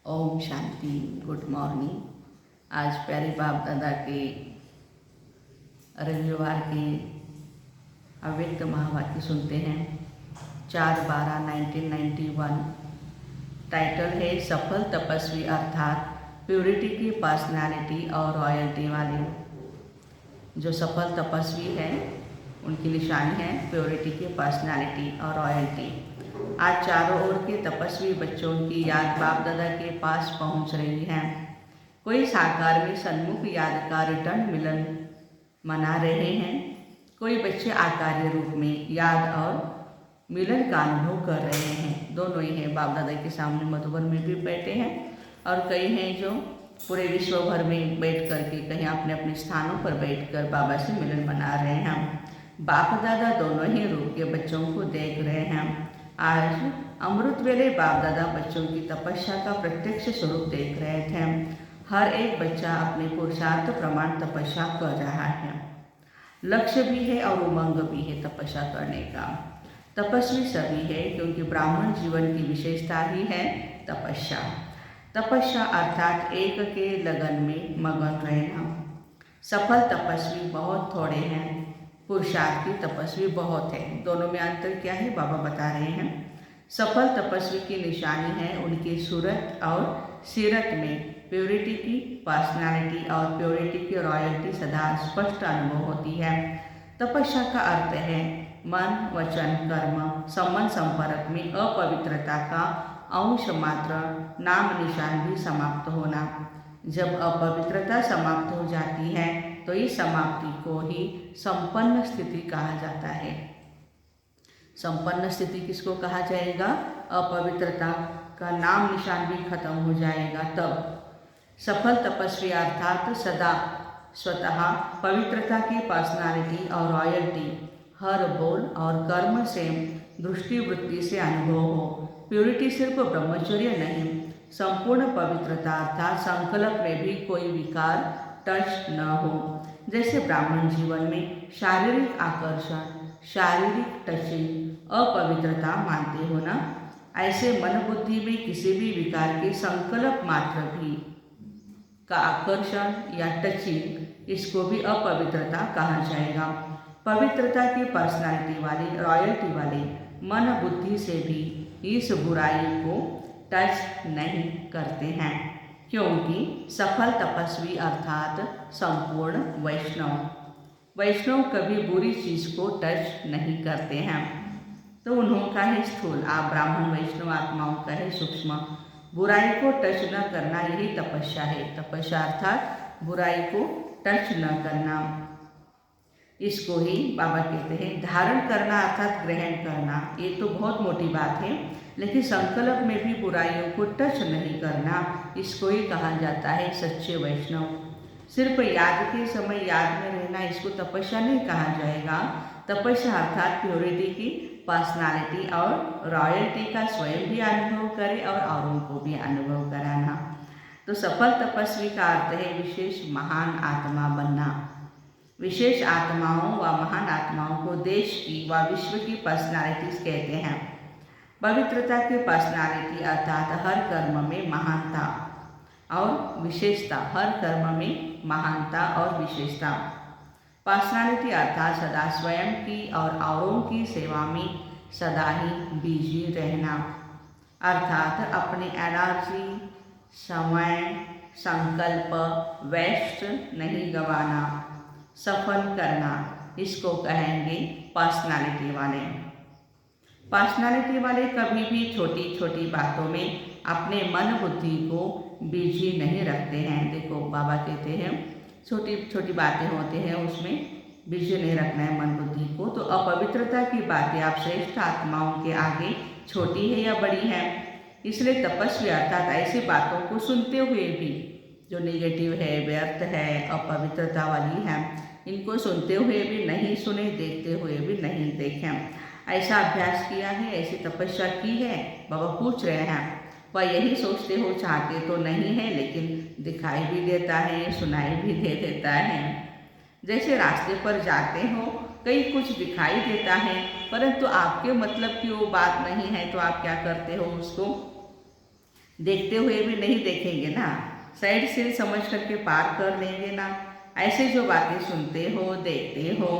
Om Shanti. Good morning. आज प्यारे बाप दादा के रविवार के अव्यक्त महावाक्य सुनते हैं। 4/12/1991। टाइटल है सफल तपस्वी अर्थात प्योरिटी की पर्सनालिटी और रॉयल्टी वाले। जो सफल तपस्वी हैं उनकी निशानी है प्योरिटी की पर्सनालिटी और रॉयल्टी। आज चारों ओर के तपस्वी बच्चों की याद बाप दादा के पास पहुंच रही है। कोई साकार में सन्मुख याद का रिटर्न मिलन मना रहे हैं, कोई बच्चे आकार्य रूप में याद और मिलन का अनुभव कर रहे हैं। दोनों ही हैं, बाप दादा के सामने मधुबन में भी बैठे हैं और कई हैं जो पूरे विश्व भर में बैठ करके कहीं अपने अपने स्थानों पर बैठकर बाबा से मिलन मना रहे हैं। बाप दादा दोनों ही रूप के बच्चों को देख रहे हैं। आज अमृत वेले बाप दादा बच्चों की तपस्या का प्रत्यक्ष स्वरूप देख रहे थे। हर एक बच्चा अपने पुरुषार्थ प्रमाण तपस्या कर रहा है। लक्ष्य भी है और उमंग भी है तपस्या करने का। तपस्वी सभी है क्योंकि ब्राह्मण जीवन की विशेषता ही है तपस्या। तपस्या अर्थात एक के लगन में मगन रहना। सफल तपस्वी बहुत थोड़े हैं, पुरुषार्थी तपस्वी बहुत है। दोनों में अंतर क्या है बाबा बता रहे हैं। सफल तपस्वी की निशानी है उनकी सूरत और सीरत में प्योरिटी की पर्सनालिटी और प्योरिटी की रॉयल्टी सदा स्पष्ट अनुभव होती है। तपस्या का अर्थ है मन वचन कर्म संबंध संपर्क में अपवित्रता का अंश मात्र नाम निशान भी समाप्त होना। जब अपवित्रता समाप्त हो जाती है तो इस समाप्ति को ही संपन्न स्थिति कहा जाता है। संपन्न स्थिति किसको कहा जाएगा? अपवित्रता का नाम निशान भी खत्म हो जाएगा तब। सफल तपस्वी अर्थात सदा स्वतः पवित्रता की पर्सनालिटी और रॉयल्टी हर बोल और कर्म से दृष्टि वृत्ति से अनुभव हो। प्योरिटी सिर्फ ब्रह्मचर्य नहीं, संपूर्ण पवित्रता अर्थात संकल्प में भी कोई विकार टच न हो। जैसे ब्राह्मण जीवन में शारीरिक आकर्षण, शारीरिक टचिंग अपवित्रता मानते हो ना, ऐसे मन बुद्धि में किसी भी विकार के संकल्प मात्र भी का आकर्षण या टचिंग, इसको भी अपवित्रता कहा जाएगा। पवित्रता की पर्सनालिटी वाले रॉयल्टी वाले मन बुद्धि से भी इस बुराई को टच नहीं करते हैं, क्योंकि सफल तपस्वी अर्थात संपूर्ण वैष्णव कभी बुरी चीज को टच नहीं करते हैं। तो उन्हों का है स्थूल, आप ब्राह्मण वैष्णव आत्माओं का है सूक्ष्म। बुराई को टच न करना यही तपस्या है। तपस्या अर्थात बुराई को टच न करना, इसको ही बाबा कहते हैं। धारण करना अर्थात ग्रहण करना, ये तो बहुत मोटी बात है, लेकिन संकल्प में भी बुराइयों को टच नहीं करना, इसको ही कहा जाता है सच्चे वैष्णव। सिर्फ याद के समय याद में रहना, इसको तपस्या नहीं कहा जाएगा। तपस्या अर्थात प्योरिटी की पर्सनालिटी और रॉयल्टी का स्वयं भी अनुभव करे और औरों को भी अनुभव कराना। तो सफल तपस्वी का अर्थ है विशेष महान आत्मा बनना। विशेष आत्माओं व महान आत्माओं को देश की व विश्व की पर्सनालिटीज कहते हैं। पवित्रता की पर्सनालिटी अर्थात हर कर्म में महानता और विशेषता, हर कर्म में महानता और विशेषता। पर्सनालिटी अर्थात सदा स्वयं की और औरों की सेवा में सदा ही बिजी रहना, अर्थात अपनी एनर्जी, समय, संकल्प वेस्ट नहीं गंवाना, सफल करना, इसको कहेंगे पर्सनालिटी वाले। पर्सनालिटी वाले कभी भी छोटी छोटी बातों में अपने मन बुद्धि को बिजी नहीं रखते हैं। देखो बाबा कहते हैं छोटी छोटी बातें होती हैं उसमें बिजी नहीं रखना है मन बुद्धि को। तो अपवित्रता की बातें आप श्रेष्ठ आत्माओं के आगे छोटी है या बड़ी है, इसलिए तपस्वी अर्थात ऐसी बातों को सुनते हुए भी जो नेगेटिव है, व्यर्थ है, अपवित्रता वाली है, इनको सुनते हुए भी नहीं सुने, देखते हुए भी नहीं देखें। ऐसा अभ्यास किया है, ऐसी तपस्या की है? बाबा पूछ रहे हैं। वह यही सोचते हो, चाहते तो नहीं है, लेकिन दिखाई भी देता है, सुनाई भी दे देता है। जैसे रास्ते पर जाते हो, कई कुछ दिखाई देता है, परंतु आपके मतलब की वो बात नहीं है, तो आप क्या करते हो, उसको देखते हुए भी नहीं देखेंगे ना, साइड से समझ करके पार कर लेंगे ना। ऐसे जो बातें सुनते हो, देखते हो,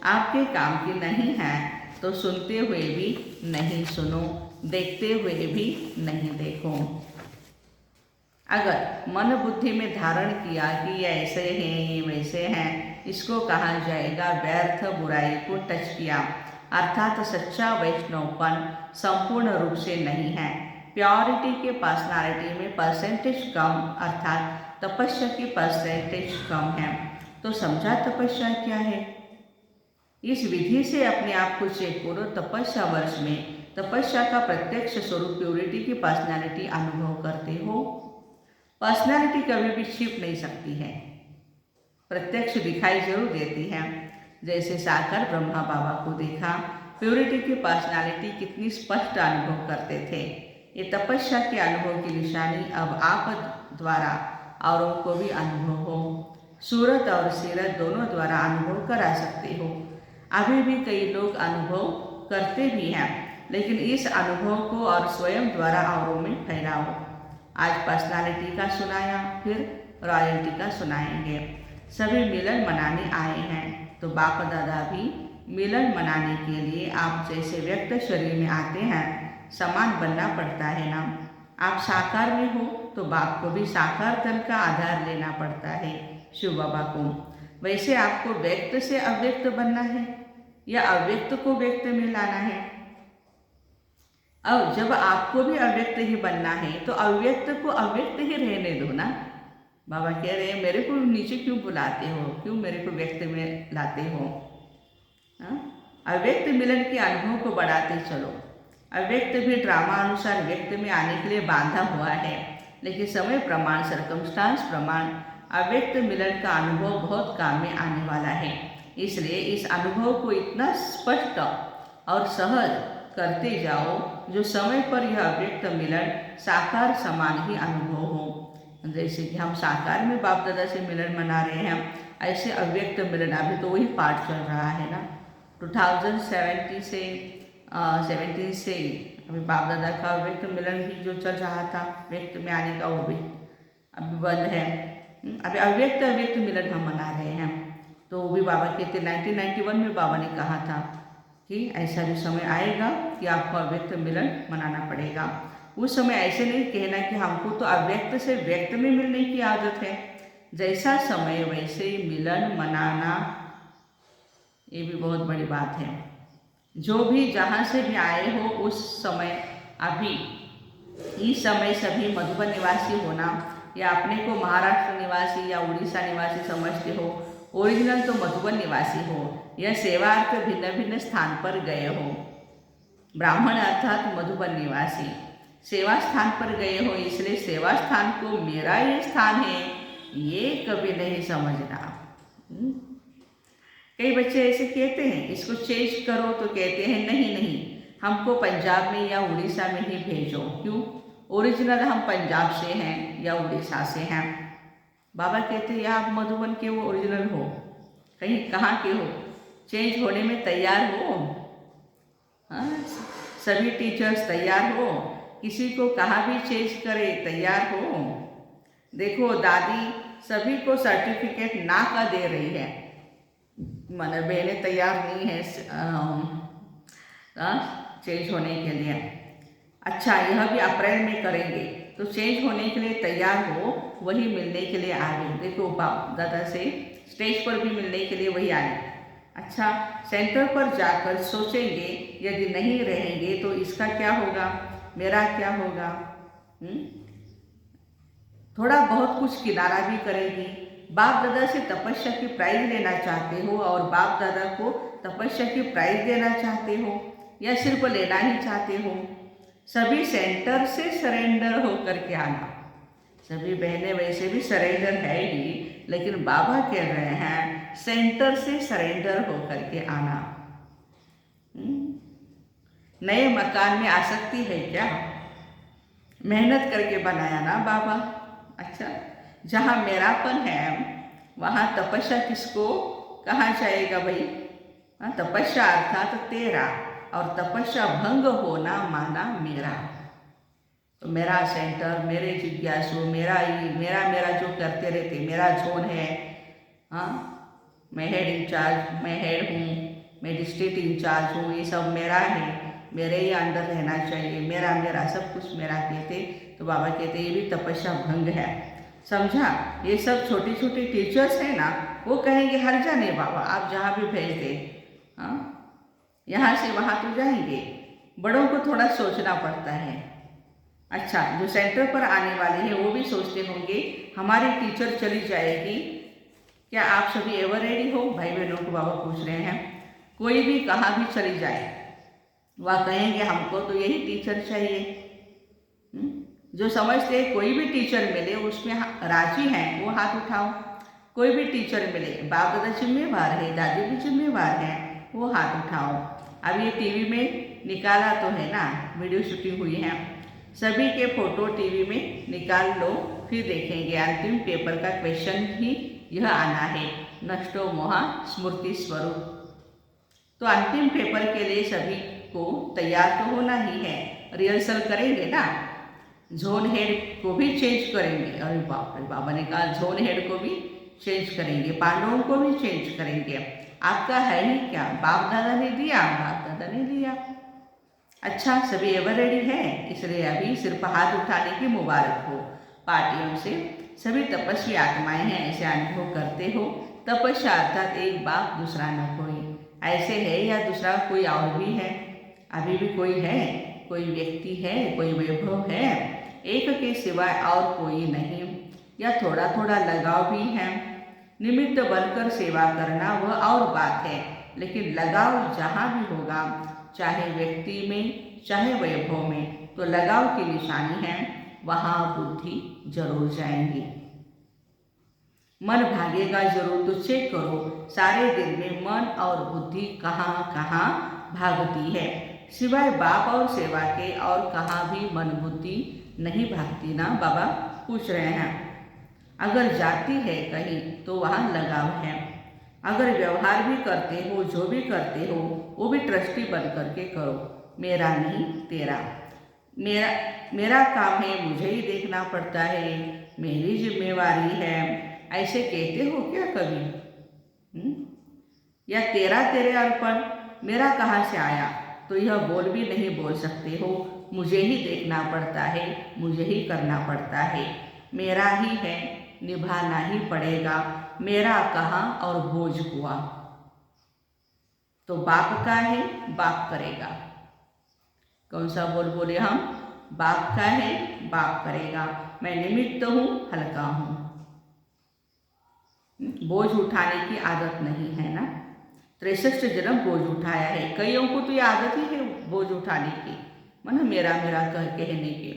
आपके काम की नहीं है तो सुनते हुए भी नहीं सुनो, देखते हुए भी नहीं देखो। अगर मन बुद्धि में धारण किया कि ये ऐसे हैं, ये वैसे हैं, इसको कहा जाएगा व्यर्थ बुराई को टच किया, अर्थात सच्चा वैष्णवपन संपूर्ण रूप से नहीं है। प्योरिटी के पर्सनालिटी में परसेंटेज कम, अर्थात तपस्या की परसेंटेज कम है। तो समझा तपस्या क्या है? इस विधि से अपने आप को चेक करो। तपस्या वर्ष में तपस्या का प्रत्यक्ष स्वरूप प्योरिटी की पर्सनालिटी अनुभव करते हो। पर्सनालिटी कभी भी छिप नहीं सकती है, प्रत्यक्ष दिखाई जरूर देती है। जैसे साकार ब्रह्मा बाबा को देखा, प्योरिटी की पर्सनालिटी कितनी स्पष्ट अनुभव करते थे। ये तपस्या के अनुभव की निशानी अब आप द्वारा औरों को भी अनुभव हो। सूरत और सीरत दोनों द्वारा अनुभव करा सकते हो। अभी भी कई लोग अनुभव करते भी हैं, लेकिन इस अनुभव को और स्वयं द्वारा औरों में फैलाओ। आज पर्सनालिटी का सुनाया, फिर रॉयल्टी का सुनाएंगे। सभी मिलन मनाने आए हैं, तो बाप दादा भी मिलन मनाने के लिए आप जैसे व्यक्त शरीर में आते हैं, समान बनना पड़ता है ना। आप साकार में हो तो बाप को भी साकार तन का आधार लेना पड़ता है, शिव बाबा को। वैसे आपको व्यक्त से अव्यक्त बनना है या अव्यक्त को व्यक्त में लाना है? अब जब आपको भी अव्यक्त ही बनना है तो अव्यक्त को अव्यक्त ही रहने दो ना। बाबा कह रहे हैं मेरे को नीचे क्यों बुलाते हो, क्यों मेरे को व्यक्त में लाते हो? अव्यक्त मिलन के अनुभव को बढ़ाते चलो। अव्यक्त भी ड्रामा अनुसार व्यक्त में आने के लिए बांधा हुआ है, लेकिन समय प्रमाण, सर्कमस्टांस प्रमाण अव्यक्त मिलन का अनुभव बहुत काम में आने वाला है। इसलिए इस अनुभव को इतना स्पष्ट और सहज करते जाओ जो समय पर यह अव्यक्त मिलन साकार समान ही अनुभव हो। जैसे कि हम साकार में बाप दादा से मिलन मना रहे हैं, ऐसे अव्यक्त मिलन अभी तो वही पाठ चल रहा है ना। 2017 से 17 से अभी बाप दादा का अव्यक्त मिलन भी जो चल रहा था, व्यक्त में आने का, वो भी अभी बंद है। अभी अव्यक्त मिलन हम मना रहे हैं। तो वो भी बाबा कहते 1991 में बाबा ने कहा था कि ऐसा भी समय आएगा कि आपको अव्यक्त मिलन मनाना पड़ेगा। उस समय ऐसे नहीं कहना कि हमको तो अव्यक्त से व्यक्त में मिलने की आदत है। जैसा समय वैसे ही मिलन मनाना, ये भी बहुत बड़ी बात है। जो भी जहाँ से भी आए हो उस समय, अभी इस समय सभी मधुबन निवासी होना, या अपने को महाराष्ट्र निवासी या उड़ीसा निवासी समझते हो, ओरिजिनल तो मधुबन निवासी हो, यह सेवार्थ भिन्न भिन्न स्थान पर गए हो। ब्राह्मण अर्थात मधुबन निवासी सेवा स्थान पर गए हो, इसलिए सेवा स्थान को मेरा ये स्थान है ये कभी नहीं समझना। कई बच्चे ऐसे कहते हैं इसको चेंज करो, तो कहते हैं नहीं नहीं, हमको पंजाब में या उड़ीसा में ही भेजो। क्यों? ओरिजिनल हम पंजाब से हैं या उड़ीसा से हैं। बाबा कहते हैं या आप मधुबन के वो ओरिजिनल हो, कहीं कहाँ के हो, चेंज होने में तैयार हो? हाँ, सभी टीचर्स तैयार हो, किसी को कहाँ भी चेंज करे तैयार हो? देखो दादी सभी को सर्टिफिकेट ना का दे रही है, मन बहनें तैयार नहीं है चेंज होने के लिए। अच्छा, यह भी अप्रैल में करेंगे, तो चेंज होने के लिए तैयार हो, वही मिलने के लिए आ गए। देखो बाप दादा से स्टेज पर भी मिलने के लिए वही आए। अच्छा, सेंटर पर जाकर सोचेंगे यदि नहीं रहेंगे तो इसका क्या होगा, मेरा क्या होगा? थोड़ा बहुत कुछ किनारा भी करेगी। बाप दादा से तपस्या की प्राइज लेना चाहते हो और बाप दादा को तपस्या की प्राइज देना चाहते हो, या सिर्फ लेना ही चाहते हो? सभी सेंटर से सरेंडर होकर के आना। सभी बहनें वैसे भी सरेंडर है ही, लेकिन बाबा कह रहे हैं सेंटर से सरेंडर होकर के आना। नए मकान में आसक्ति है क्या? मेहनत करके बनाया ना बाबा। अच्छा, जहाँ मेरापन है वहाँ तपस्या किसको कहा जाएगा भाई? तपस्या अर्थात तेरा, और तपस्या भंग होना माना मेरा। तो मेरा सेंटर, मेरे जिज्ञासु, मेरा ये मेरा जो करते रहते, मेरा जोन है। हाँ, मैं हेड इंचार्ज, मैं हेड हूँ, मैं डिस्ट्रिक्ट इंचार्ज हूँ, ये सब मेरा है, मेरे ही अंडर रहना चाहिए, मेरा मेरा सब कुछ मेरा कहते। तो बाबा कहते ये भी तपस्या भंग है। समझा? ये सब छोटे छोटे टीचर्स हैं ना, वो कहेंगे हर जाने बाबा आप जहाँ भी भेज दे, हाँ यहाँ से वहाँ तो जाएंगे। बड़ों को थोड़ा सोचना पड़ता है। अच्छा, जो सेंटर पर आने वाले हैं वो भी सोचते होंगे हमारी टीचर चली जाएगी, क्या आप सभी एवर रेडी हो? भाई बहनों को बाबा पूछ रहे हैं। कोई भी कहाँ भी चली जाए वह कहेंगे हमको तो यही टीचर चाहिए। जो समझते कोई भी टीचर मिले उसमें राजी हैं वो हाथ उठाओ। कोई भी टीचर मिले, बाप दादा जिम्मेवार है, दादी भी जिम्मेवार है, वो हाथ उठाओ। अब ये टीवी में निकाला तो है ना, वीडियो शूटिंग हुई है, सभी के फोटो टीवी में निकाल लो, फिर देखेंगे। अंतिम पेपर का क्वेश्चन ही यह आना है, नष्टो मोहा स्मृति स्वरूप। तो अंतिम पेपर के लिए सभी को तैयार तो होना ही है। रिहर्सल करेंगे ना, जोन हेड को भी चेंज करेंगे। अरे बाप रे, बाबा ने कहा जोन हेड को भी चेंज करेंगे, पांडवों को भी चेंज करेंगे। आपका है ही क्या, बाप दादा ने दिया, बाप दादा ने दिया। अच्छा, सभी एवर रेडी है, इसलिए अभी सिर्फ हाथ उठाने की मुबारक हो। पार्टियों से सभी तपस्वी आत्माएं हैं, ऐसे अनुभव करते हो। तपस्या अर्थात एक बाप दूसरा न कोई, ऐसे है या दूसरा कोई और भी है? अभी भी कोई है, कोई व्यक्ति है, कोई वैभव है, एक के सिवाय और कोई नहीं। या थोड़ा थोड़ा लगाव भी है। निमित्त बनकर सेवा करना वह और बात है, लेकिन लगाव जहाँ भी होगा, चाहे व्यक्ति में चाहे वैभव में, तो लगाव की निशानी है, वहाँ बुद्धि जरूर जाएंगी। मन भागेगा जरूर, तो चेक करो सारे दिन में मन और बुद्धि कहाँ कहाँ भागती है। सिवाय बाप और सेवा के और कहाँ भी मन बुद्धि नहीं भागती ना, बाबा पूछ रहे हैं। अगर जाती है कहीं तो वहाँ लगाव है। अगर व्यवहार भी करते हो, जो भी करते हो, वो भी ट्रस्टी बन करके करो, मेरा नहीं तेरा। मेरा काम है, मुझे ही देखना पड़ता है, मेरी जिम्मेवारी है, ऐसे कहते हो क्या कभी? या तेरा तेरे अर्पण, मेरा कहाँ से आया, तो यह बोल भी नहीं बोल सकते हो। मुझे ही देखना पड़ता है, मुझे ही करना पड़ता है, मेरा ही है, निभाना ही पड़ेगा, मेरा कहाँ और बोझ हुआ तो बाप का है, बाप करेगा। कौन सा बोल बोले हम? बाप का है, बाप करेगा। मैं निमित्त हूँ, हल्का हूँ। बोझ उठाने की आदत नहीं है ना, 63 जन्म बोझ उठाया है। कईयों को तो ये आदत ही है बोझ उठाने की, माना मेरा मेरा कहने की।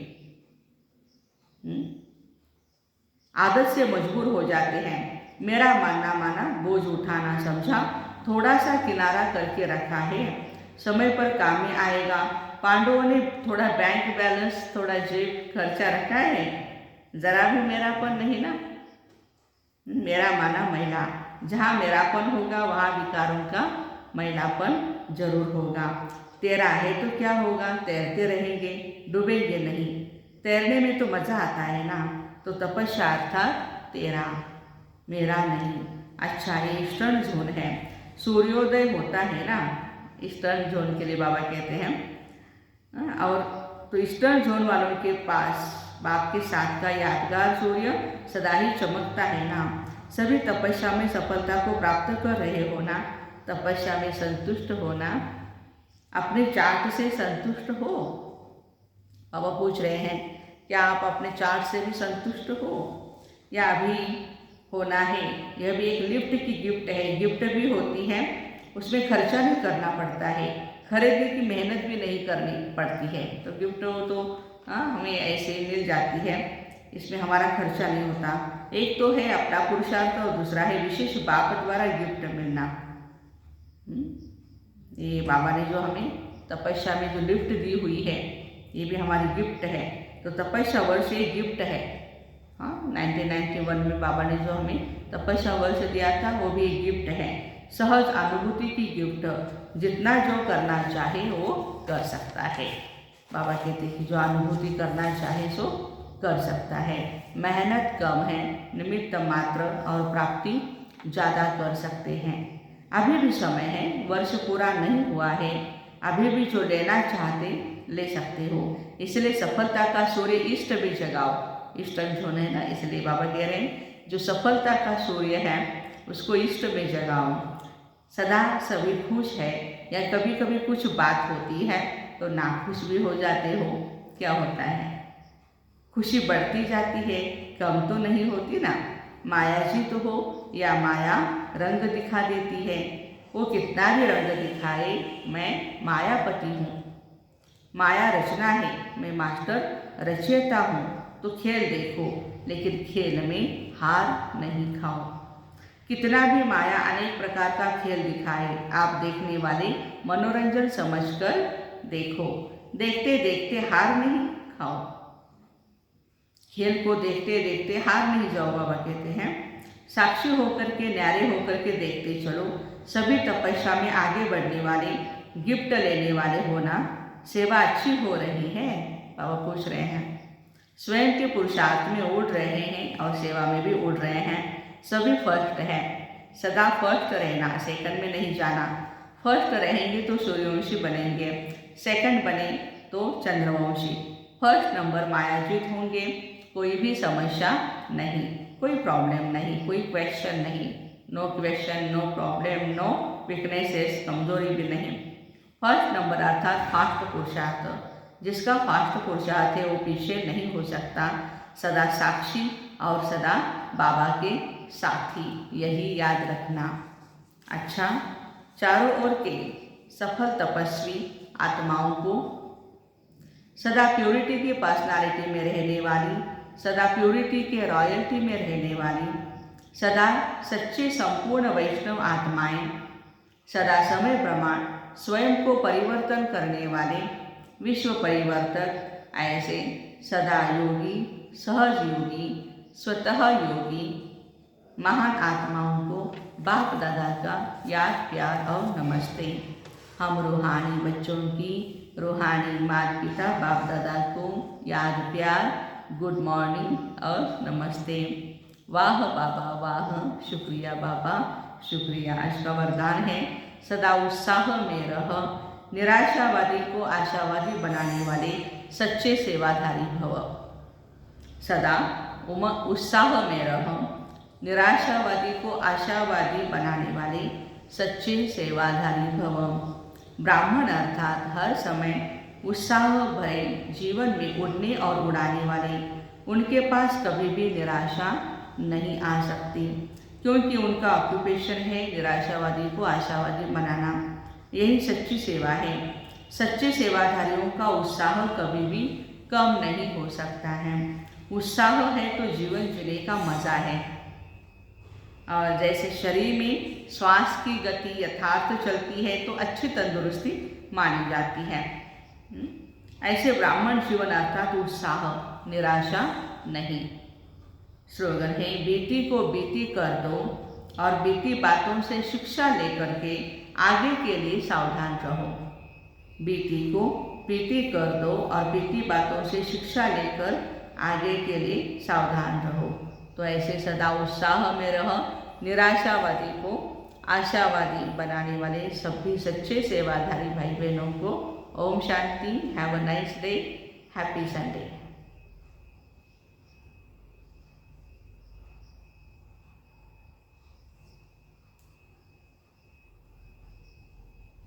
आदत से मजबूर हो जाते हैं। मेरा मानना माना, बोझ उठाना समझा, थोड़ा सा किनारा करके रखा है, समय पर काम में आएगा। पांडवों ने थोड़ा बैंक बैलेंस, थोड़ा जेब खर्चा रखा है, जरा भी मेरापन नहीं ना। मेरा माना महिला, जहाँ मेरापन होगा वहाँ विकारों का मैलापन जरूर होगा। तेरा है तो क्या होगा, तैरते रहेंगे, डूबेंगे नहीं। तैरने में तो मज़ा आता है ना, तो तपस्या अर्थात तेरा, मेरा नहीं। अच्छा, ये ईस्टर्न जोन है, सूर्योदय होता है ना, ईस्टर्न जोन के लिए बाबा कहते हैं। और तो ईस्टर्न जोन वालों के पास बाप के साथ का यादगार सूर्य सदा ही चमकता है ना। सभी तपस्या में सफलता को प्राप्त कर रहे हो ना, तपस्या में संतुष्ट होना, अपने चार्ट से संतुष्ट हो। बाबा पूछ रहे हैं क्या आप अपने चार्ट से भी संतुष्ट हो या अभी होना है? यह भी एक लिफ्ट की गिफ्ट है, गिफ्ट भी होती है, उसमें खर्चा नहीं करना पड़ता है, खरीदने की मेहनत भी नहीं करनी पड़ती है। तो गिफ्ट हो तो हमें ऐसे मिल जाती है, इसमें हमारा खर्चा नहीं होता। एक तो है अपना पुरुषार्थ और दूसरा है विशेष बाप द्वारा गिफ्ट मिलना। ये बाबा ने जो हमें तपस्या में जो लिफ्ट दी हुई है, ये भी हमारी गिफ्ट है। तो तपस्या वर्ष एक गिफ्ट है। 1991 में बाबा ने जो हमें तपस्या वर्ष दिया था वो भी एक गिफ्ट है, सहज अनुभूति की गिफ्ट। जितना जो करना चाहे वो कर सकता है। बाबा कहते हैं कि जो अनुभूति करना चाहे सो कर सकता है। मेहनत कम है, निमित्त मात्र और प्राप्ति ज़्यादा कर सकते हैं। अभी भी समय है, वर्ष पूरा नहीं हुआ है, अभी भी जो लेना चाहते ले सकते हो। इसलिए सफलता का सूर्य इष्ट भी जगाओ। इष्ट जो है ना, इसलिए बाबा कह रहे हैं जो सफलता का सूर्य है उसको इष्ट में जगाओ। सदा सभी खुश है, या कभी कभी कुछ बात होती है तो नाखुश भी हो जाते हो। क्या होता है, खुशी बढ़ती जाती है, कम तो नहीं होती ना। माया जीत हो या माया रंग दिखा देती है। वो कितना भी रंग दिखाए, मैं मायापति हूँ। माया रचना है, मैं मास्टर रचयिता हूँ। तो खेल देखो, लेकिन खेल में हार नहीं खाओ। कितना भी माया अनेक प्रकार का खेल दिखाए, आप देखने वाले मनोरंजन समझकर देखो। देखते देखते हार नहीं खाओ। खेल को देखते देखते हार नहीं जाओ। बाबा कहते हैं साक्षी होकर के, न्यारे होकर के देखते चलो। सभी तपस्या में आगे बढ़ने वाले, गिफ्ट लेने वाले होना। सेवा अच्छी हो रही है, बाबा पूछ रहे हैं। स्वयं के पुरुषार्थ में उड़ रहे हैं और सेवा में भी उड़ रहे हैं। सभी फर्स्ट है, सदा फर्स्ट रहना, सेकंड में नहीं जाना। फर्स्ट रहेंगे तो सूर्यवंशी बनेंगे, सेकंड बने तो चंद्रवंशी। फर्स्ट नंबर मायाजीत होंगे, कोई भी समस्या नहीं, कोई प्रॉब्लम नहीं, कोई क्वेश्चन नहीं। No question, no problem, no weaknesses, कमजोरी भी नहीं। फर्स्ट नंबर अर्थात फास्ट पुरुषार्थ। जिसका फास्ट पुरुषार्थ है वो पीछे नहीं हो सकता। सदा साक्षी और सदा बाबा के साथी, यही याद रखना। अच्छा, चारों ओर के सफल तपस्वी आत्माओं को सदा प्योरिटी की पर्सनालिटी में रहने वाली, सदा प्योरिटी के रॉयल्टी में रहने वाली, सदा सच्चे संपूर्ण वैष्णव आत्माएं, सदा समय प्रमाण स्वयं को परिवर्तन करने वाले विश्व परिवर्तक, ऐसे सदा योगी, सहज योगी, स्वतः योगी महान आत्माओं को बाप दादा का याद, प्यार और नमस्ते। हम रूहानी बच्चों की, रूहानी माता पिता बाप दादा को याद, प्यार, गुड मॉर्निंग और नमस्ते। वाह बाबा वाह, शुक्रिया बाबा शुक्रिया। आज का वरदान है सदा उत्साह में रह, निराशावादी को आशावादी बनाने वाले सच्चे सेवाधारी भव। सदा उत्साह में रह, निराशावादी को आशावादी बनाने वाले सच्चे सेवाधारी भव। ब्राह्मण अर्थात हर समय उत्साह भरे जीवन में उड़ने और उड़ाने वाले, उनके पास कभी भी निराशा नहीं आ सकती, क्योंकि उनका ऑक्यूपेशन है निराशावादी को आशावादी बनाना। यही सच्ची सेवा है। सच्चे सेवाधारियों का उत्साह कभी भी कम नहीं हो सकता है। उत्साह है तो जीवन जीने का मज़ा है। और जैसे शरीर में श्वास की गति यथार्थ चलती है तो अच्छी तंदुरुस्ती मानी जाती है, ऐसे ब्राह्मण जीवन अर्थात उत्साह, निराशा नहीं। स्लोगन है बीती को बीती कर दो और बीती बातों से शिक्षा लेकर के आगे के लिए सावधान रहो। बीती को बीती कर दो और बीती बातों से शिक्षा लेकर आगे के लिए सावधान रहो। तो ऐसे सदा उत्साह में रह, निराशावादी को आशावादी बनाने वाले सभी सच्चे सेवाधारी भाई बहनों को ओम शांति। Have a nice day, happy Sunday.